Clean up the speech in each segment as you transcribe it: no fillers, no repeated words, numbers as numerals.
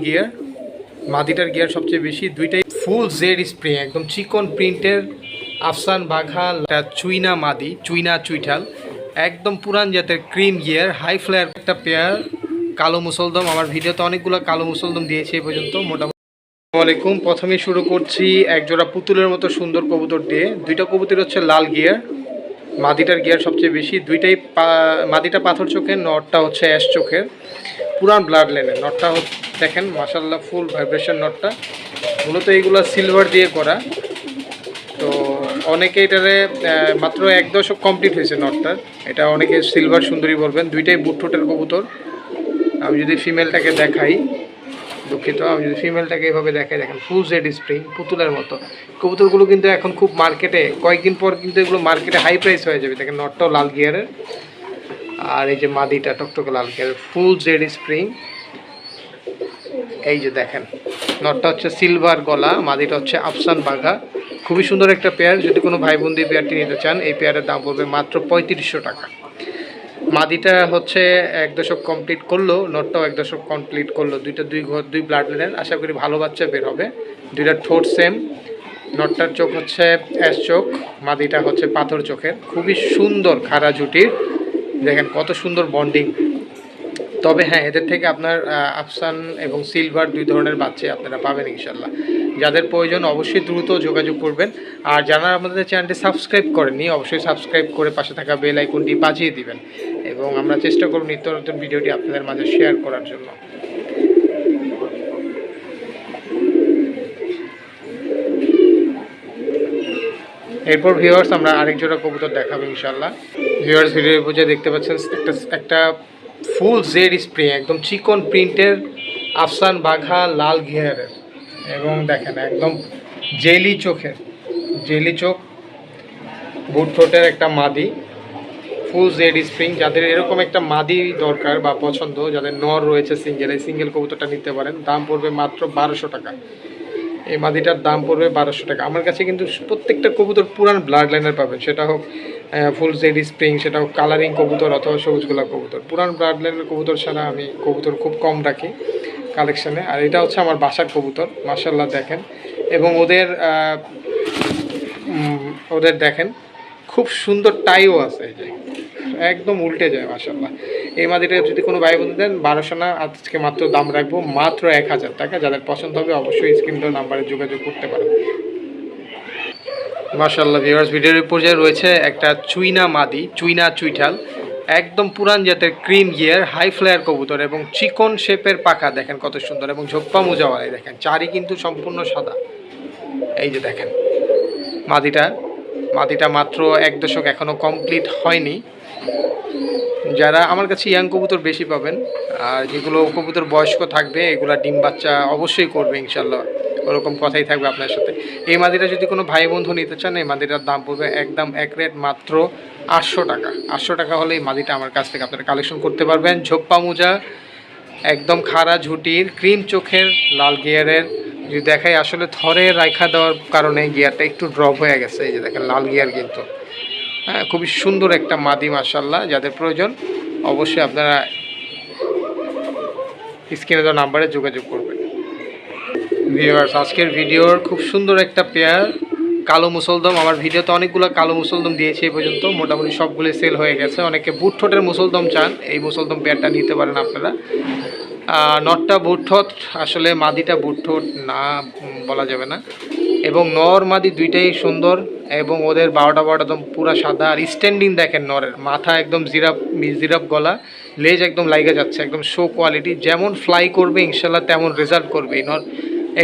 Gear, মাদিটার gear সবচেয়ে বেশি, দুইটাই ফুল জেড স্প্রিং, একদম চিকন প্রিন্টের আফসান বাঘা চুইনা মাদি, চুইনা চুইঠাল, একদম পুরান জাতের ক্রিম গিয়ার, হাই ফ্লেয়ার একটা পেয়ার কালো মুসলদম। আমার ভিডিওতে অনেকগুলো কালো মুসলদম দিয়েছি এই পর্যন্ত মোটামুটি। আসসালামু আলাইকুম। প্রথমে শুরু করছি একজোড়া পুতুলের মতো সুন্দর কবুতর দিয়ে। দুইটা কবুতর হচ্ছে লাল গিয়ার, মাদিটার গিয়ার সবচেয়ে বেশি, দুইটাই মাদিটা পাথর চোখের, নটটা হচ্ছে অ্যাশ চোখের, পুরান ব্লাড লাইনের। নটটা দেখেন মাশাল্লাহ ফুল ভাইব্রেশন নটটা, মূলত এইগুলো সিলভার দিয়ে করা। তো অনেকে এটারে মাত্র 1 দশক কমপ্লিট হয়েছে নটটার, এটা অনেকে সিলভার সুন্দরী বলবেন। দুইটাই বুটঠোঁটের কবুতর। আমি যদি ফিমেলটাকে দেখাই, দুঃখিত, আমি যদি ফিমেলটাকে এভাবে দেখাই, দেখেন ফুল জেড স্প্রিং, পুতুলের মতো। কবুতরগুলো কিন্তু এখন খুব মার্কেটে, কয়েকদিন পর কিন্তু এগুলো মার্কেটে হাই প্রাইস হয়ে যাবে। দেখেন নটটাও লাল গিয়ারের, আর এই যে মাদিটা টকটকে লাল গিয়ারের, ফুল জেড স্প্রিং। এই যে দেখেন নটটা হচ্ছে সিলভার গলা, মাদিটা হচ্ছে আফসান বাঘা। খুবই সুন্দর একটা পেয়ার। যদি কোনো ভাই বোনদের পেয়ারটি নিতে চান, এই পেয়ারের দাম পড়বে মাত্র 3500 টাকা। মাদিটা হচ্ছে 1 দশক কমপ্লিট করলো, নটটাও 1 দশক কমপ্লিট করলো। দুই ব্লাড লাইনের, আশা করি ভালো বাচ্চা বের হবে। দুইটা ঠোঁট সেম। নটটার চোখ হচ্ছে অ্যাশ চোখ, মাদিটা হচ্ছে পাথর চোখের। খুবই সুন্দর খাড়া জুটির, দেখেন কত সুন্দর বন্ডিং। তবে হ্যাঁ, এদের থেকে আপনার আফসান এবং সিলভার দুই ধরনের বাচ্চা আপনারা পাবেন ইনশাল্লাহ। যাদের প্রয়োজন অবশ্যই দ্রুত যোগাযোগ করবেন। আর যারা আমাদের চ্যানেলটি সাবস্ক্রাইব করেননি, অবশ্যই সাবস্ক্রাইব করে পাশে থাকা বেল আইকনটি বাজিয়ে দিবেন, এবং আমরা চেষ্টা করব নিত্য নতুন ভিডিওটি আপনাদের মাঝে শেয়ার করার জন্য। এরপর ভিউয়ার্স আমরা আরেক জোড়া কবুতর দেখাবো ইনশাল্লাহ। ভিউয়ার্স ভিডিওর বুঝে দেখতে পাচ্ছেন একটা ফুল জেড স্প্রিং, একদম চিকন প্রিন্টের আফসান বাঘা লাল গিয়ারের, এবং দেখেন একদম জেলি চোখের, জেলি চোখ, বুট ঠোঁটের একটা মাদি, ফুল জেড স্প্রিং। যাদের এরকম একটা মাদি দরকার বা পছন্দ, যাদের নর রয়েছে সিঙ্গেল, এই সিঙ্গেল কবুতরটা নিতে পারেন। দাম পড়বে মাত্র 1200 টাকা। এই মাদিটার দাম পড়বে 1200 টাকা। আমার কাছে কিন্তু প্রত্যেকটা কবুতর পুরান ব্লাড লাইনের পাবেন, সেটা হোক ফুল জেড স্প্রিং, সেটা হোক কালারিং কবুতর অথবা সবুজ গোলাপ কবুতর। পুরান ব্লাড লাইনের কবুতর ছাড়া আমি কবুতর খুব কম রাখি কালেকশানে। আর এটা হচ্ছে আমার বাসার কবুতর, মাশাল্লাহ দেখেন। এবং ওদের দেখেন খুব সুন্দর টাইও আছে, এই যে একদম উল্টে যায় মাশাল্লাহ। এই মাদিটা যদি কোনো ভাই বোন দেন 1200 না, আজকে মাত্র দাম রাখবো মাত্র 1000 টাকা। যাদের পছন্দ হবে অবশ্যই স্ক্রিনের নাম্বারে যোগাযোগ করতে পারেন। মাশাল্লাহ ভিউয়ার্স, ভিডিওর পর্যায়ে রয়েছে একটা চুইনা মাদি, চুইনা চুইঠাল, একদম পুরান জাতের ক্রিম গিয়ার, হাই ফ্লেয়ার কবুতর, এবং চিকন শেপের পাখা দেখেন কত সুন্দর, এবং ঝোপ্পা মোজাওয়ালাই দেখেন, চারি কিন্তু সম্পূর্ণ সাদা। এই যে দেখেন মাদিটা মাত্র 1 দশক এখনও কমপ্লিট হয়নি। যারা আমার কাছে ইয়াং কবুতর বেশি পাবেন, আর যেগুলো কবুতর বয়স্ক থাকবে এগুলা ডিম বাচ্চা অবশ্যই করবে ইনশাল্লাহ, ওরকম কথাই থাকবে আপনার সাথে। এই মাদিটা যদি কোনো ভাই বন্ধু নিতে চান, এই মাদিটার দাম পড়বে একদম এক রেট মাত্র 800 টাকা। 800 টাকা হলে এই মাদিটা আমার কাছ থেকে আপনারা কালেকশন করতে পারবেন। ঝোপ্পা মোজা, একদম খাড়া ঝুটির, ক্রিম চোখের, লাল গিয়ারের। যদি দেখাই, আসলে থরে রাখা দেওয়ার কারণে গিয়ারটা একটু ড্রপ হয়ে গেছে। এই যে দেখেন লাল গিয়ার কিন্তু, হ্যাঁ খুবই সুন্দর একটা মাদি মাশাল্লাহ। যাদের প্রয়োজন অবশ্যই আপনারা স্ক্রিনে দেওয়া নাম্বারে যোগাযোগ করবেন। ভিউয়ার্স, আজকের ভিডিওর খুব সুন্দর একটা পেয়ার কালো মুসলদম। আমার ভিডিওতে অনেকগুলো কালো মুসলদম দিয়েছি এই পর্যন্ত, মোটামুটি সবগুলো সেল হয়ে গেছে। অনেকে বুট ঠোঁটের মুসলদম চান, এই মুসলদম পেয়ারটা নিতে পারেন আপনারা। নটটা বুট ঠোঁট, আসলে মাদিটা বুট ঠোঁট না বলা যাবে না, এবং নর মাদি দুইটাই সুন্দর, এবং ওদের 12টা একদম পুরা সাদা। আর স্ট্যান্ডিং দেখেন নরের, মাথা একদম জিরাপ গলা, লেজ একদম লাইগা যাচ্ছে, একদম শো কোয়ালিটি। যেমন ফ্লাই করবে ইনশাল্লাহ তেমন রেজাল্ট করবে এই নর।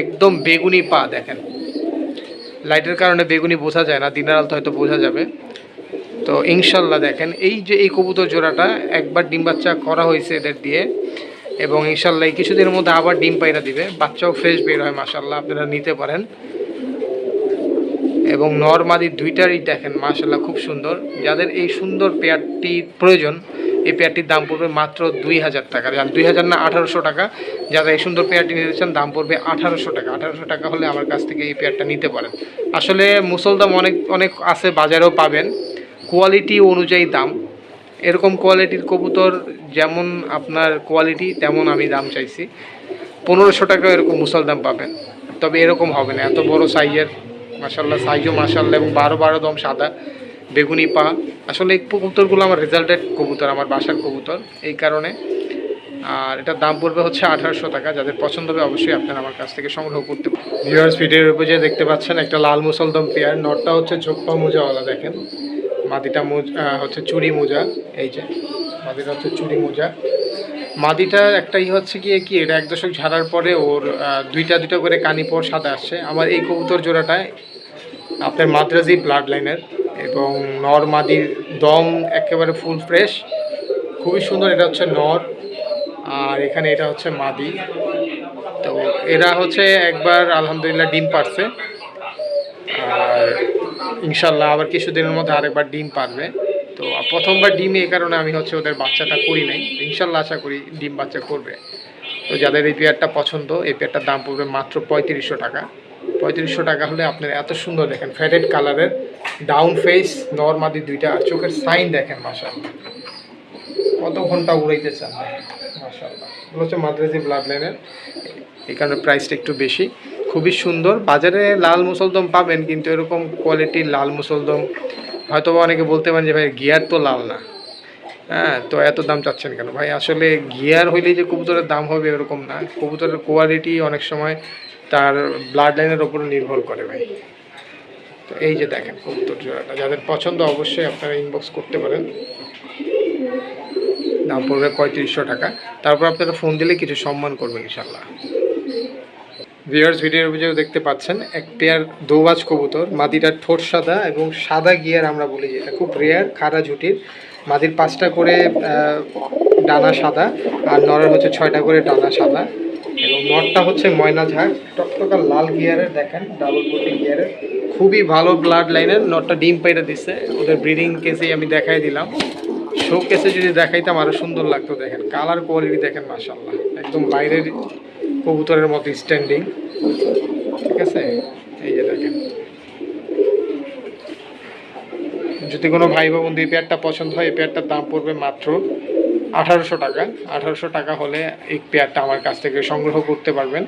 একদম বেগুনি পা দেখেন, লাইটের কারণে বেগুনি বোঝা যায় না, দিনের আলোতে হয়তো বোঝা যাবে। তো ইনশাল্লাহ দেখেন এই যে এই কবুতর জোড়াটা একবার ডিম বাচ্চা করা হয়েছে এদের দিয়ে, এবং ইনশাল্লাহ এই কিছুদিনের মধ্যে আবার ডিম পাইরা দিবে, বাচ্চাও ফ্রেশ বের হয় মাশাল্লাহ, আপনারা নিতে পারেন। এবং নর মাদি দুইটারই দেখেন মাশাল্লাহ খুব সুন্দর। যাদের এই সুন্দর পেয়ারটির প্রয়োজন, এই পেয়ারটির দাম পড়বে মাত্র 2000 টাকা। 2000 না, 1800 টাকা। যারা এই সুন্দর পেয়ারটি নিতে চান দাম পড়বে 1800 টাকা। 1800 টাকা হলে আমার কাছ থেকে এই পেয়ারটা নিতে পারেন। আসলে মুসলদাম অনেক আছে, বাজারেও পাবেন, কোয়ালিটি অনুযায়ী দাম। এরকম কোয়ালিটির কবুতর যেমন আপনার কোয়ালিটি তেমন আমি দাম চাইছি। 1500 টাকা এরকম মুসলদাম পাবেন। তবে এরকম হবে না, এত বড় সাইজের, মাশাল্লাহ সাইজও মাশাল্লাহ, এবং 12 দম সাদা বেগুনি পা। আসলে এই কবুতরগুলো আমার রেজাল্টেড কবুতর, আমার বাসার কবুতর, এই কারণে। আর এটার দাম পড়বে হচ্ছে 1800 টাকা। যাদের পছন্দ হবে অবশ্যই আপনারা আমার কাছ থেকে সংগ্রহ করতে পারেন। ভিউয়ার্স, ভিডিওর উপরে যে দেখতে পাচ্ছেন একটা লাল মুসলদম পেয়ার, নটটা হচ্ছে ঝোপ্পা মোজাওয়ালা, দেখেন মাদিটা হচ্ছে চুড়ি মোজা, এই যে মাদিটা হচ্ছে চুড়ি মোজা। মাদিটা একটাই হচ্ছে গিয়ে কি, এটা 1 দশক ঝাড়ার পরে ওর দুইটা করে কানি পর সাদা আসছে। আমার এই কবুতর জোড়াটায় আপনার মাদ্রাজি ব্লাড লাইনের, এবং নর মাদির দম একেবারে ফুল ফ্রেশ, খুবই সুন্দর। এটা হচ্ছে নর, আর এখানে এটা হচ্ছে মাদি। তো এরা হচ্ছে একবার আলহামদুলিল্লাহ ডিম পারছে, আর ইনশাল্লাহ আবার কিছুদিনের মধ্যে আরেকবার ডিম পারবে। তো প্রথমবার ডিমে, এই কারণে আমি হচ্ছে ওদের বাচ্চাটা করি নাই, ইনশাল্লাহ আশা করি ডিম বাচ্চা করবে। তো যাদের এই পেয়ারটা পছন্দ, এই পেয়ারটার দাম পড়বে মাত্র 3500 টাকা। 3500 টাকা হলে আপনার এত সুন্দর, দেখেন ফেডেড কালারের ডাউন ফেস নরমাদি দুইটা, আর চোখের সাইন দেখেন মাশাআল্লাহ, কত ঘন্টা উড়াইতে চান মাশাআল্লাহ। এগুলো হচ্ছে মাদ্রাজি ব্লাড লাইনের, এই কারণে প্রাইসটা একটু বেশি। খুবই সুন্দর। বাজারে লাল মুসলদম পাবেন, কিন্তু এরকম কোয়ালিটির লাল মুসলদম হয়তো অনেকে বলতে পারেন যে ভাই গিয়ার তো লাল না, হ্যাঁ তো এত দাম চাচ্ছেন কেন ভাই? আসলে গিয়ার হইলেই যে কবুতরের দাম হবে এরকম না, কবুতরের কোয়ালিটি অনেক সময় তার ব্লাড লাইনের ওপর নির্ভর করে ভাই। তো এই যে দেখেন কবুতর জোড়াটা, যাদের পছন্দ অবশ্যই আপনারা ইনবক্স করতে পারেন। দাম পড়বে 3500 টাকা। তারপর আপনারা ফোন দিলে কিছু সম্মান করবেন ইনশাল্লাহ। ভিউয়ার্স, ভিডিওর ভিডিও দেখতে পাচ্ছেন এক পেয়ার দোবাজ কবুতর, মাদিটার ঠোঁট সাদা এবং সাদা গিয়ার আমরা বলি, যেটা খুব রেয়ার, খাড়া ঝুটির। মাদির 5টা করে ডানা সাদা, আর নরের হচ্ছে 6টা করে ডানা সাদা, এবং নটটা হচ্ছে ময়না ঝাড়, টকটকা লাল গিয়ারের, দেখেন ডাবল বডি গিয়ারের, খুবই ভালো ব্লাড লাইনের। নটটা ডিম পাইটা দিচ্ছে, ওদের ব্রিডিং কেসেই আমি দেখাই দিলাম। শো কেসে যদি দেখাইতাম আরও সুন্দর লাগতো। দেখেন কালার কোয়ালিটি দেখেন মাশাআল্লাহ, একদম বাইরের কবুতরের মতো স্ট্যান্ডিং, ঠিক আছে? এই যে দেখেন, যদি কোনো ভাই বা বন্ধু এই পেয়ারটা পছন্দ হয়, এই পেয়ারটার দাম পড়বে মাত্র 1800 টাকা। 1800 টাকা হলে এই পেয়ারটা আমার কাছ থেকে সংগ্রহ করতে পারবেন।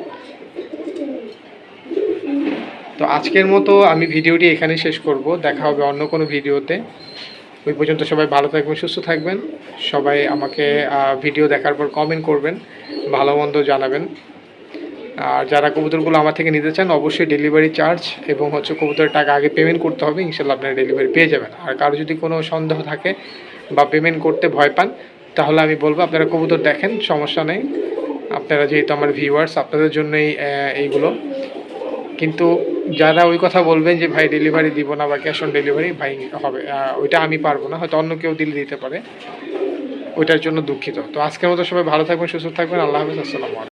তো আজকের মতো আমি ভিডিওটি এখানে শেষ করব, দেখা হবে অন্য কোনো ভিডিওতে। ওই পর্যন্ত সবাই ভালো থাকবেন, সুস্থ থাকবেন। সবাই আমাকে ভিডিও দেখার পর কমেন্ট করবেন, ভালো মন্দ জানাবেন। আর যারা কবুতরগুলো আমার থেকে নিতে চান অবশ্যই ডেলিভারি চার্জ এবং হচ্ছে কবুতরের টাকা আগে পেমেন্ট করতে হবে, ইনশাল্লাহ আপনারা ডেলিভারি পেয়ে যাবেন। আর কারো যদি কোনো সন্দেহ থাকে বা পেমেন্ট করতে ভয় পান, তাহলে আমি বলবো আপনারা কবুতর দেখেন, সমস্যা নেই। আপনারা যেহেতু আমার ভিউয়ার্স, আপনাদের জন্যই এইগুলো। কিন্তু যারা ওই কথা বলবেন যে ভাই ডেলিভারি দিব না বা ক্যাশ অন ডেলিভারি, ভাই হবে ওইটা আমি পারবো না, হয়তো অন্য কেউ দিতে পারে, ওইটার জন্য দুঃখিত। তো আজকের মতো সবাই ভালো থাকবেন, সুস্থ থাকবেন, আল্লাহ হাফেজ, আসসালামু আলাইকুম।